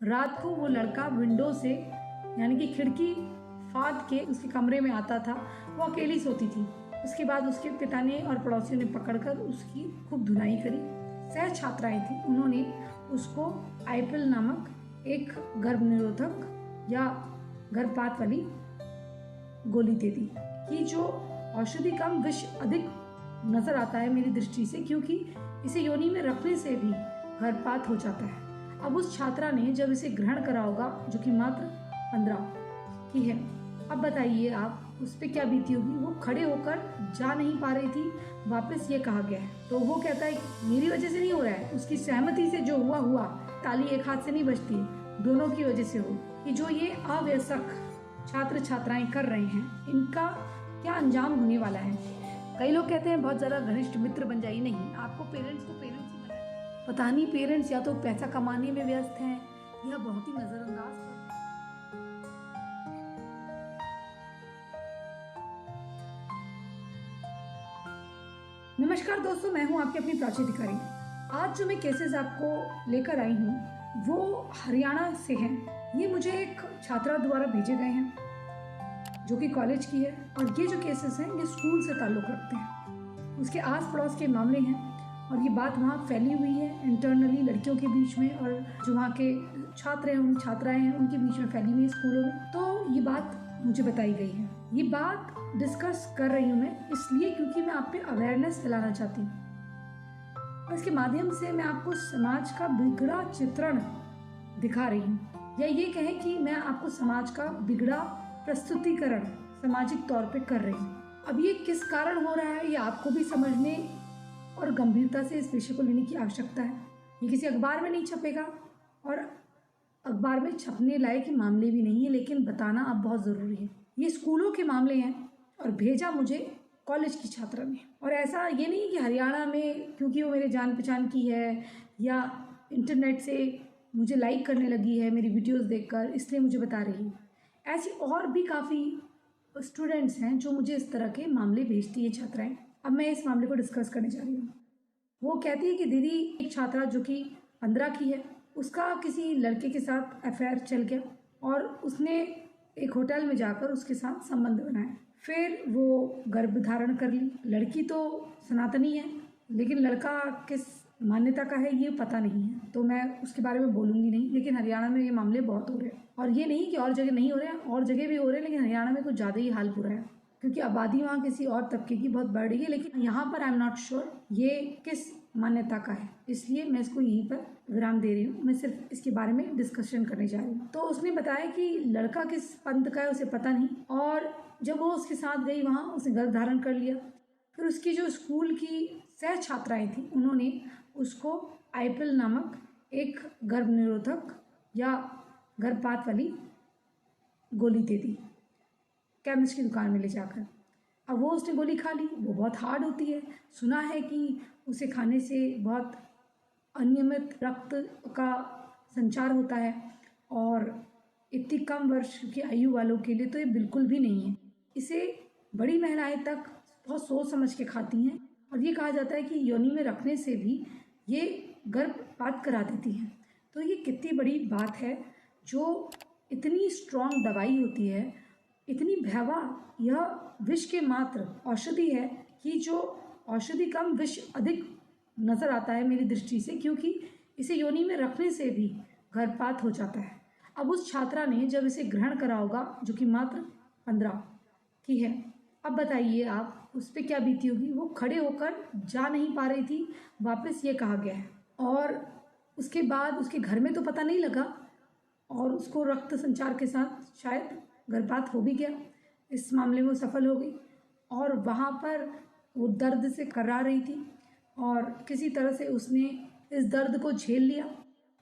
रात को वो लड़का विंडो से यानी कि खिड़की फाड़ के उसके कमरे में आता था। वो अकेली सोती थी। उसके बाद उसके पिता ने और पड़ोसियों ने पकड़कर उसकी खूब धुनाई करी। सह छात्राएं थी, उन्होंने उसको आईपिल नामक एक गर्भ निरोधक या गर्भपात वाली गोली दे दी कि जो औषधि कम विष अधिक नजर आता है मेरी दृष्टि से, क्योंकि इसे योनि में रखने से भी गर्भपात हो जाता है। अब उस छात्रा ने जब इसे ग्रहण करा होगा, जो कि मात्र 15 की है, अब बताइए आप उस पर क्या बीती होगी। वो खड़े होकर जा नहीं पा रही थी। वापस ये कहा गया है तो वो कहता है कि मेरी वजह से नहीं हो रहा है, उसकी सहमति से जो हुआ हुआ। ताली एक हाथ से नहीं बजती, दोनों की वजह से हो। कि जो ये अवयस्क छात्र छात्राएं कर रहे हैं, इनका क्या अंजाम होने वाला है। कई लोग कहते हैं बहुत ज़्यादा घनिष्ठ मित्र बन जाइए। नहीं, आपको पेरेंट्स ही बनाए। पता नहीं पेरेंट्स या तो पैसा कमाने में व्यस्त हैं या बहुत ही नज़रअंदाज। नमस्कार दोस्तों, मैं हूं आपकी अपनी प्राची अधिकारी। आज जो मैं केसेस आपको लेकर आई हूं वो हरियाणा से हैं। ये मुझे एक छात्रा द्वारा भेजे गए हैं जो कि कॉलेज की है, और ये जो केसेस हैं ये स्कूल से ताल्लुक़ रखते हैं। उसके आस पड़ोस के मामले हैं और ये बात वहाँ फैली हुई है इंटरनली लड़कियों के बीच में, और जो वहाँ के छात्र हैं, उन छात्राएं हैं, उनके बीच में फैली हुई है स्कूलों में। तो ये बात मुझे बताई गई है। ये बात डिस्कस कर रही हूँ मैं इसलिए क्योंकि मैं आप पे अवेयरनेस फैलाना चाहती हूँ, और इसके माध्यम से मैं आपको समाज का बिगड़ा चित्रण दिखा रही हूँ, या ये कहें कि मैं आपको समाज का बिगड़ा प्रस्तुतिकरण सामाजिक तौर पे कर रही हूँ। अब ये किस कारण हो रहा है ये आपको भी समझने और गंभीरता से इस विषय को लेने की आवश्यकता है। ये किसी अखबार में नहीं छपेगा और अखबार में छपने लायक मामले भी नहीं है, लेकिन बताना अब बहुत ज़रूरी है। ये स्कूलों के मामले हैं और भेजा मुझे कॉलेज की छात्रा ने। और ऐसा ये नहीं कि हरियाणा में क्योंकि वो मेरे जान पहचान की है या इंटरनेट से मुझे लाइक करने लगी है मेरी वीडियोस देखकर, इसलिए मुझे बता रही है। ऐसी और भी काफ़ी स्टूडेंट्स हैं जो मुझे इस तरह के मामले भेजती है छात्राएं। अब मैं इस मामले को डिस्कस करने जा रही हूँ। वो कहती है कि दीदी, एक छात्रा जो कि 15 की है, उसका किसी लड़के के साथ अफेयर चल गया और उसने एक होटल में जाकर उसके साथ संबंध बनाया। फिर वो गर्भ धारण कर ली। लड़की तो सनातनी है, लेकिन लड़का किस मान्यता का है ये पता नहीं है, तो मैं उसके बारे में बोलूँगी नहीं। लेकिन हरियाणा में ये मामले बहुत हो रहे हैं, और ये नहीं कि और जगह नहीं हो रहे हैं, और जगह भी हो रहे हैं, लेकिन हरियाणा में कुछ ज़्यादा ही हाल बुरा है क्योंकि आबादी वहाँ किसी और तबके की बहुत बढ़ रही है। लेकिन यहाँ पर आई एम नॉट श्योर ये किस मान्यता का है, इसलिए मैं इसको यहीं पर विराम दे रही हूँ। मैं सिर्फ इसके बारे में डिस्कशन करने जा रही हूँ। तो उसने बताया कि लड़का किस पंथ का है उसे पता नहीं, और जब वो उसके साथ गई वहाँ उसने गर्भ धारण कर लिया। फिर उसकी जो स्कूल की सह छात्राएं थी, उन्होंने उसको आईपिल नामक एक गर्भ निरोधक या गर्भपात वाली गोली दे दी केमिस्ट की दुकान में ले जाकर। अब वो उसने गोली खा ली। वो बहुत हार्ड होती है। सुना है कि उसे खाने से बहुत अनियमित रक्त का संचार होता है, और इतनी कम वर्ष की आयु वालों के लिए तो ये बिल्कुल भी नहीं है। इसे बड़ी महिलाएं तक बहुत सोच समझ के खाती हैं, और ये कहा जाता है कि योनि में रखने से भी ये गर्भपात करा देती हैं। तो ये कितनी बड़ी बात है। जो इतनी स्ट्रॉन्ग दवाई होती है, इतनी भयावह यह विष के मात्र औषधि है कि जो औषधि कम विष अधिक नजर आता है मेरी दृष्टि से, क्योंकि इसे योनि में रखने से भी गर्भपात हो जाता है। अब उस छात्रा ने जब इसे ग्रहण करा होगा, जो कि मात्र 15 की है, अब बताइए आप उस पर क्या बीती होगी। वो खड़े होकर जा नहीं पा रही थी। वापस ये कहा गया है, और उसके बाद उसके घर में तो पता नहीं लगा, और उसको रक्त संचार के साथ शायद गर्भपात हो भी गया। इस मामले में वो सफल हो गई, और वहाँ पर वो दर्द से कर्रा रही थी, और किसी तरह से उसने इस दर्द को झेल लिया।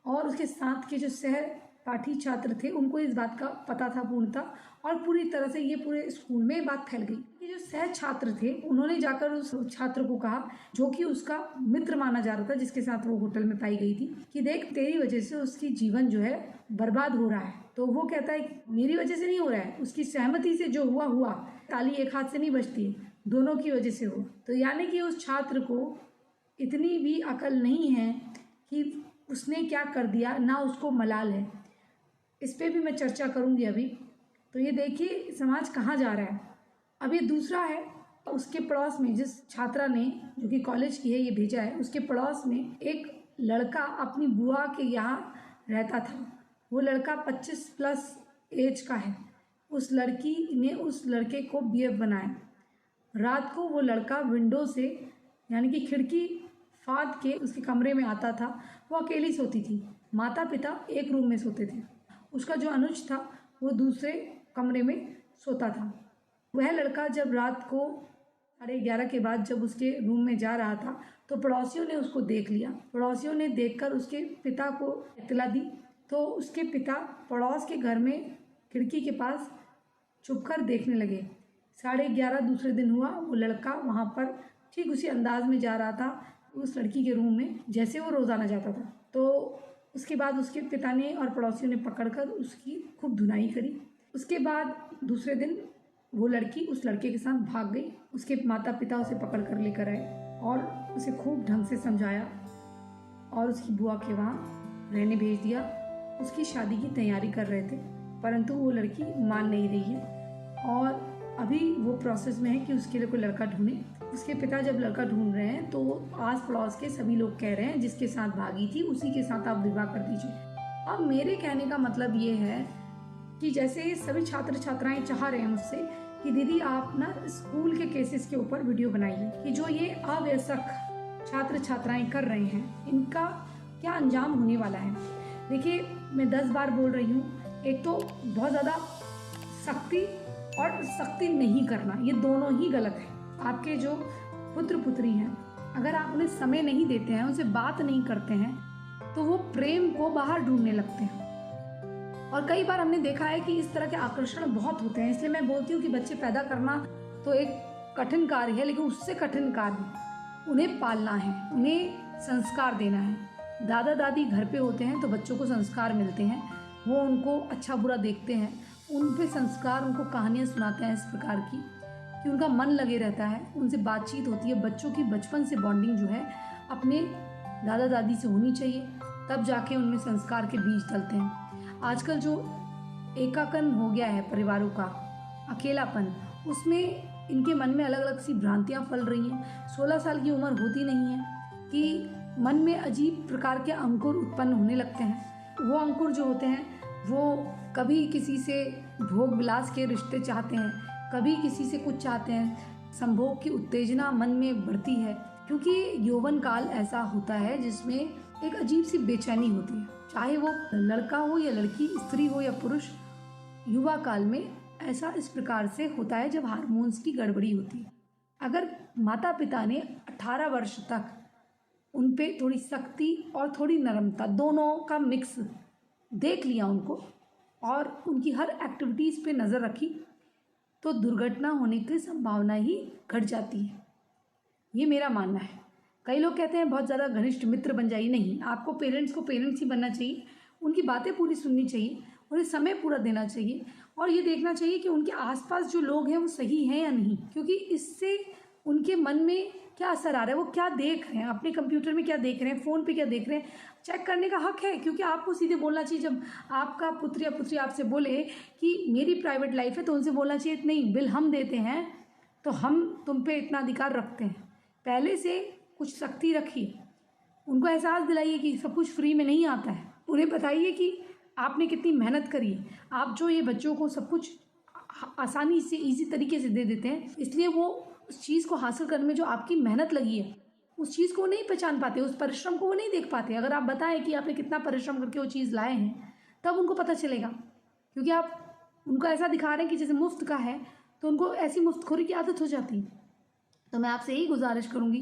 और उसके साथ के जो सहपाठी छात्र थे उनको इस बात का पता था पूर्णतः, और पूरी तरह से ये पूरे स्कूल में बात फैल गई। ये जो सह छात्र थे उन्होंने जाकर उस छात्र को कहा, जो कि उसका मित्र माना जा रहा था, जिसके साथ वो होटल में पाई गई थी, कि देख तेरी वजह से उसकी जीवन जो है बर्बाद हो रहा है। तो वो कहता है कि मेरी वजह से नहीं हो रहा है, उसकी सहमति से जो हुआ हुआ। ताली एक हाथ से नहीं बजती, दोनों की वजह से हो। तो यानी कि उस छात्र को इतनी भी अकल नहीं है कि उसने क्या कर दिया, ना उसको मलाल है। इस पे भी मैं चर्चा करूँगी अभी। तो ये देखिए समाज कहाँ जा रहा है। अब ये दूसरा है, उसके पड़ोस में जिस छात्रा ने, जो कि कॉलेज की है, ये भेजा है, उसके पड़ोस में एक लड़का अपनी बुआ के यहाँ रहता था। वो लड़का 25 प्लस एज का है। उस लड़की ने उस लड़के को बीएफ बनाया। रात को वो लड़का विंडो से, यानी कि खिड़की फाड़ के उसके कमरे में आता था। वो अकेली सोती थी, माता पिता एक रूम में सोते थे। उसका जो अनुज था वो दूसरे कमरे में सोता था। वह लड़का जब रात को 11:30 के बाद जब उसके रूम में जा रहा था तो पड़ोसियों ने उसको देख लिया। पड़ोसियों ने देखकर उसके पिता को इत्तला दी, तो उसके पिता पड़ोस के घर में खिड़की के पास छुपकर देखने लगे। 11:30 दूसरे दिन हुआ, वो लड़का वहाँ पर ठीक उसी अंदाज में जा रहा था उस लड़की के रूम में जैसे वो रोज़ाना जाता था। तो उसके बाद उसके पिता ने और पड़ोसियों ने पकड़कर उसकी खूब धुनाई करी। उसके बाद दूसरे दिन वो लड़की उस लड़के के साथ भाग गई। उसके माता पिता उसे पकड़ कर लेकर आए और उसे खूब ढंग से समझाया और उसकी बुआ के वहाँ रहने भेज दिया। उसकी शादी की तैयारी कर रहे थे, परंतु वो लड़की मान नहीं रही है और अभी वो प्रोसेस में है कि उसके लिए कोई लड़का ढूंढे। उसके पिता जब लड़का ढूंढ रहे हैं तो आस पड़ोस के सभी लोग कह रहे हैं जिसके साथ भागी थी उसी के साथ आप विवाह कर दीजिए। अब मेरे कहने का मतलब ये है कि जैसे सभी छात्र छात्राएं चाह रहे हैं मुझसे कि दीदी आप ना स्कूल के केसेस के ऊपर वीडियो बनाइए कि जो ये अवयस्क छात्र छात्राएं कर रहे हैं इनका क्या अंजाम होने वाला है। देखिए मैं 10 बार बोल रही हूँ, एक तो बहुत ज़्यादा सख्ती और सख्ती नहीं करना, ये दोनों ही गलत है। आपके जो पुत्र पुत्री हैं, अगर आप उन्हें समय नहीं देते हैं, उनसे बात नहीं करते हैं, तो वो प्रेम को बाहर ढूंढने लगते हैं। और कई बार हमने देखा है कि इस तरह के आकर्षण बहुत होते हैं। इसलिए मैं बोलती हूँ कि बच्चे पैदा करना तो एक कठिन कार्य है, लेकिन उससे कठिन कार्य उन्हें पालना है, उन्हें संस्कार देना है। दादा दादी घर पे होते हैं तो बच्चों को संस्कार मिलते हैं, वो उनको अच्छा बुरा देखते हैं, उन पे संस्कार, उनको कहानियाँ सुनाते हैं इस प्रकार की कि उनका मन लगे रहता है, उनसे बातचीत होती है। बच्चों की बचपन से बॉन्डिंग जो है अपने दादा दादी से होनी चाहिए, तब जाके उनमें संस्कार के बीज डलते हैं। आजकल जो एकाकन हो गया है परिवारों का, अकेलापन, उसमें इनके मन में अलग अलग सी भ्रांतियाँ फैल रही हैं। 16 साल की उम्र होती नहीं है कि मन में अजीब प्रकार के अंकुर उत्पन्न होने लगते हैं। वो अंकुर जो होते हैं वो कभी किसी से भोग विलास के रिश्ते चाहते हैं, कभी किसी से कुछ चाहते हैं। संभोग की उत्तेजना मन में बढ़ती है क्योंकि यौवन काल ऐसा होता है जिसमें एक अजीब सी बेचैनी होती है, चाहे वो लड़का हो या लड़की, स्त्री हो या पुरुष। युवा काल में ऐसा इस प्रकार से होता है जब हार्मोन्स की गड़बड़ी होती है। अगर माता पिता ने 18 वर्ष तक उन पे थोड़ी सख्ती और थोड़ी नरमता दोनों का मिक्स देख लिया उनको और उनकी हर एक्टिविटीज़ पे नज़र रखी, तो दुर्घटना होने की संभावना ही घट जाती है। ये मेरा मानना है। कई लोग कहते हैं बहुत ज़्यादा घनिष्ठ मित्र बन जाइए। नहीं, आपको पेरेंट्स को पेरेंट्स ही बनना चाहिए, उनकी बातें पूरी सुननी चाहिए, उन्हें समय पूरा देना चाहिए और ये देखना चाहिए कि उनके आसपास जो लोग हैं वो सही हैं या नहीं, क्योंकि इससे उनके मन में क्या असर आ रहा है, वो क्या देख रहे हैं, अपने कंप्यूटर में क्या देख रहे हैं, फ़ोन पे क्या देख रहे हैं, चेक करने का हक है। क्योंकि आपको सीधे बोलना चाहिए, जब आपका पुत्र या पुत्री आपसे बोले कि मेरी प्राइवेट लाइफ है, तो उनसे बोलना चाहिए नहीं, बिल हम देते हैं तो हम तुम पे इतना अधिकार रखते हैं। पहले से कुछ सख्ती रखिए, उनको एहसास दिलाइए कि सब कुछ फ्री में नहीं आता है। उन्हें बताइए कि आपने कितनी मेहनत करी है। आप जो ये बच्चों को सब कुछ आसानी से, ईजी तरीके से दे देते हैं, इसलिए वो उस चीज़ को हासिल करने में जो आपकी मेहनत लगी है उस चीज़ को वो नहीं पहचान पाते, उस परिश्रम को वो नहीं देख पाते। अगर आप बताएं कि आपने कितना परिश्रम करके वो चीज़ लाए हैं, तब उनको पता चलेगा। क्योंकि आप उनको ऐसा दिखा रहे हैं कि जैसे मुफ्त का है, तो उनको ऐसी मुफ्तखोरी की आदत हो जाती है। तो मैं आपसे यही गुजारिश करूँगी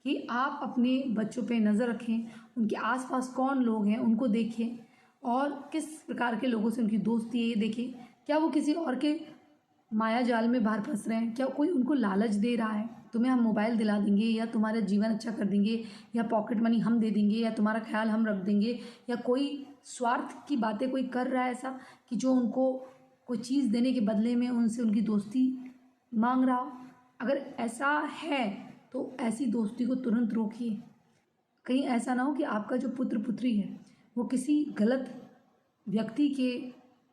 कि आप अपने बच्चों पे नज़र रखें, उनके आसपास कौन लोग हैं उनको देखें और किस प्रकार के लोगों से उनकी दोस्ती है ये देखें। क्या वो किसी और के माया जाल में बाहर फंस रहे हैं, क्या कोई उनको लालच दे रहा है, तुम्हें हम मोबाइल दिला देंगे या तुम्हारा जीवन अच्छा कर देंगे या पॉकेट मनी हम दे देंगे या तुम्हारा ख्याल हम रख देंगे, या कोई स्वार्थ की बातें कोई कर रहा है ऐसा कि जो उनको कोई चीज़ देने के बदले में उनसे उनकी दोस्ती मांग रहा हो। अगर ऐसा है तो ऐसी दोस्ती को तुरंत रोकिए। कहीं ऐसा ना हो कि आपका जो पुत्र पुत्री है वो किसी गलत व्यक्ति के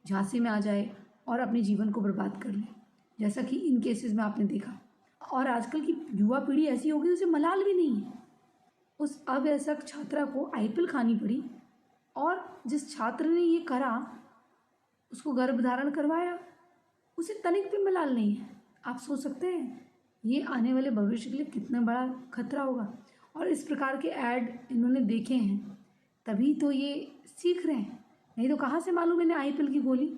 झांसे में आ जाए और अपने जीवन को बर्बाद कर ले, जैसा कि इन केसेस में आपने देखा। और आजकल की युवा पीढ़ी ऐसी हो गई, उसे मलाल भी नहीं है। उस अवयस्क छात्रा को आईपिल खानी पड़ी और जिस छात्र ने ये करा उसको गर्भधारण करवाया, उसे तनिक भी मलाल नहीं है। आप सोच सकते हैं ये आने वाले भविष्य के लिए कितना बड़ा खतरा होगा। और इस प्रकार के ऐड इन्होंने देखे हैं तभी तो ये सीख रहे हैं, नहीं तो कहाँ से मालूम इन्हें आईपिल की गोली।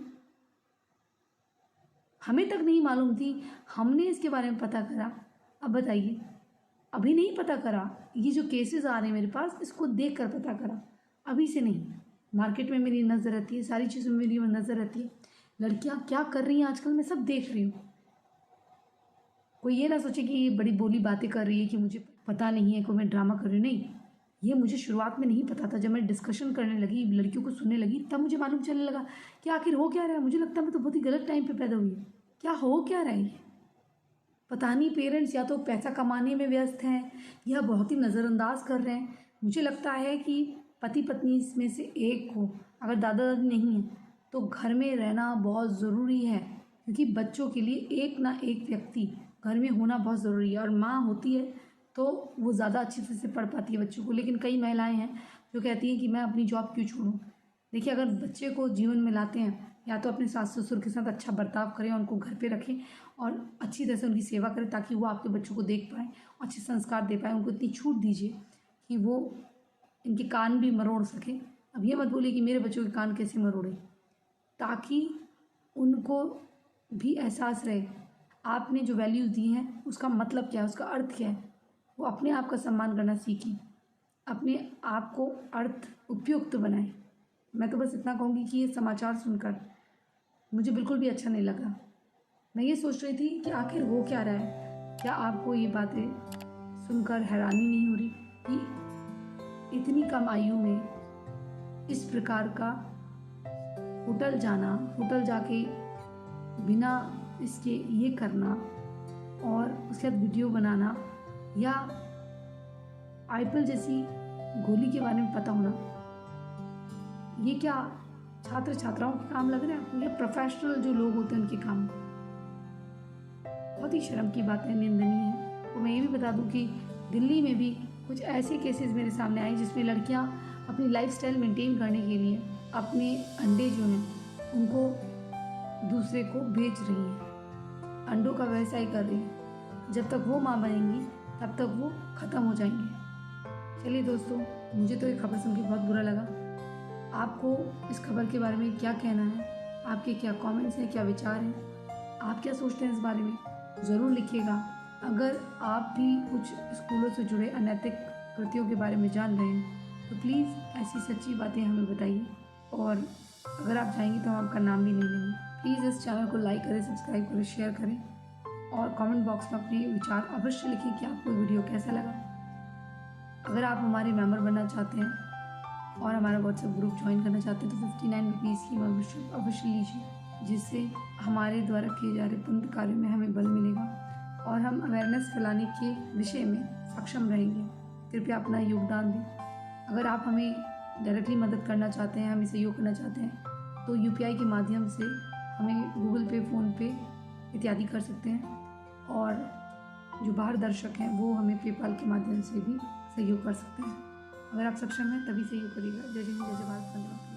हमें तक नहीं मालूम थी, हमने इसके बारे में पता करा। अब बताइए, अभी नहीं पता करा, ये जो केसेस आ रहे हैं मेरे पास इसको देख कर पता करा, अभी से नहीं। मार्केट में मेरी नज़र रहती है, सारी चीज़ों में मेरी नज़र रहती है। लड़कियां क्या कर रही हैं आजकल मैं सब देख रही हूँ। कोई ये ना सोचे कि ये बड़ी बोली बातें कर रही है कि मुझे पता नहीं है, कोई मैं ड्रामा कर रही हूँ, नहीं। ये मुझे शुरुआत में नहीं पता था। जब मैं डिस्कशन करने लगी, लड़कियों को सुनने लगी, तब मुझे मालूम चलने लगा कि आखिर हो क्या रहा है। मुझे लगता है मैं तो बहुत ही गलत टाइम पे पैदा हुई है। क्या हो क्या रहा है, पता नहीं। पेरेंट्स या तो पैसा कमाने में व्यस्त हैं या बहुत ही नज़रअंदाज कर रहे हैं। मुझे लगता है कि पति पत्नी में से एक को अगर दादा दादी नहीं है तो घर में रहना बहुत ज़रूरी है, क्योंकि बच्चों के लिए एक ना एक व्यक्ति घर में होना बहुत ज़रूरी है। और माँ होती है तो वो ज़्यादा अच्छी तरह से पढ़ पाती है बच्चों को। लेकिन कई महिलाएं हैं जो कहती हैं कि मैं अपनी जॉब क्यों छोड़ूं। देखिए, अगर बच्चे को जीवन में लाते हैं या तो अपने सास ससुर के साथ अच्छा बर्ताव करें, उनको घर पे रखें और अच्छी तरह से उनकी सेवा करें ताकि वो आपके बच्चों को देख पाएँ, अच्छे संस्कार दे पाएँ। उनको इतनी छूट दीजिए कि वो इनके कान भी मरोड़ सकें। अब ये मत बोलिए कि मेरे बच्चों के कान कैसे मरोड़े, ताकि उनको भी एहसास रहे आपने जो वैल्यूज़ दी हैं उसका मतलब क्या है, उसका अर्थ क्या है। वो अपने आप का सम्मान करना सीखें, अपने आप को अर्थ उपयुक्त बनाएं। मैं तो बस इतना कहूँगी कि ये समाचार सुनकर मुझे बिल्कुल भी अच्छा नहीं लगा। मैं ये सोच रही थी कि आखिर हो क्या रहा है। क्या आपको ये बातें सुनकर हैरानी नहीं हो रही कि इतनी कम आयु में इस प्रकार का होटल जाना, होटल जाके बिना इसके ये करना और उसके बाद वीडियो बनाना या आईपिल जैसी गोली के बारे में पता होना, ये क्या छात्र छात्राओं के काम लग रहा है आपको या प्रोफेशनल जो लोग होते हैं उनके काम? बहुत ही शर्म की बात है, निंदनीय है। तो मैं ये भी बता दूं कि दिल्ली में भी कुछ ऐसे केसेस मेरे सामने आए जिसमें लड़कियां अपनी लाइफस्टाइल मेंटेन करने के लिए अपने अंडे जो हैं उनको दूसरे को बेच रही हैं, अंडों का व्यवसाय कर रही हैं। जब तक वो माँ बनेंगी तब तक वो ख़त्म हो जाएंगे। चलिए दोस्तों, मुझे तो ये खबर सुन के बहुत बुरा लगा। आपको इस खबर के बारे में क्या कहना है, आपके क्या कमेंट्स हैं, क्या विचार हैं, आप क्या सोचते हैं इस बारे में, ज़रूर लिखिएगा। अगर आप भी कुछ स्कूलों से जुड़े अनैतिक कृत्यों के बारे में जान रहे हैं तो प्लीज़ ऐसी सच्ची बातें हमें बताइए। और अगर आप चाहेंगे तो हम आपका नाम भी नहीं लेंगे। प्लीज़ इस चैनल को लाइक करें, सब्सक्राइब करें, शेयर करें और कमेंट बॉक्स में अपने विचार अवश्य लिखें कि आपको वीडियो कैसा लगा। अगर आप हमारे मेंबर बनना चाहते हैं और हमारा व्हाट्सएप ग्रुप ज्वाइन करना चाहते हैं तो 59 रुपीज़ की मेंबरशिप अवश्य लीजिए, जिससे हमारे द्वारा किए जा रहे पुण्य कार्यों में हमें बल मिलेगा और हम अवेयरनेस फैलाने के विषय में सक्षम रहेंगे। कृपया अपना योगदान दें। अगर आप हमें डायरेक्टली मदद करना चाहते हैं, हमें सहयोग करना चाहते हैं तो UPI के माध्यम से हमें गूगल पे, फ़ोनपे इत्यादि कर सकते हैं। और जो बाहर दर्शक हैं वो हमें पेपाल के माध्यम से भी सहयोग कर सकते हैं। अगर आप सक्षम हैं तभी सहयोग करिएगा। जय हिंद, जय भारत, वंदे मातरम।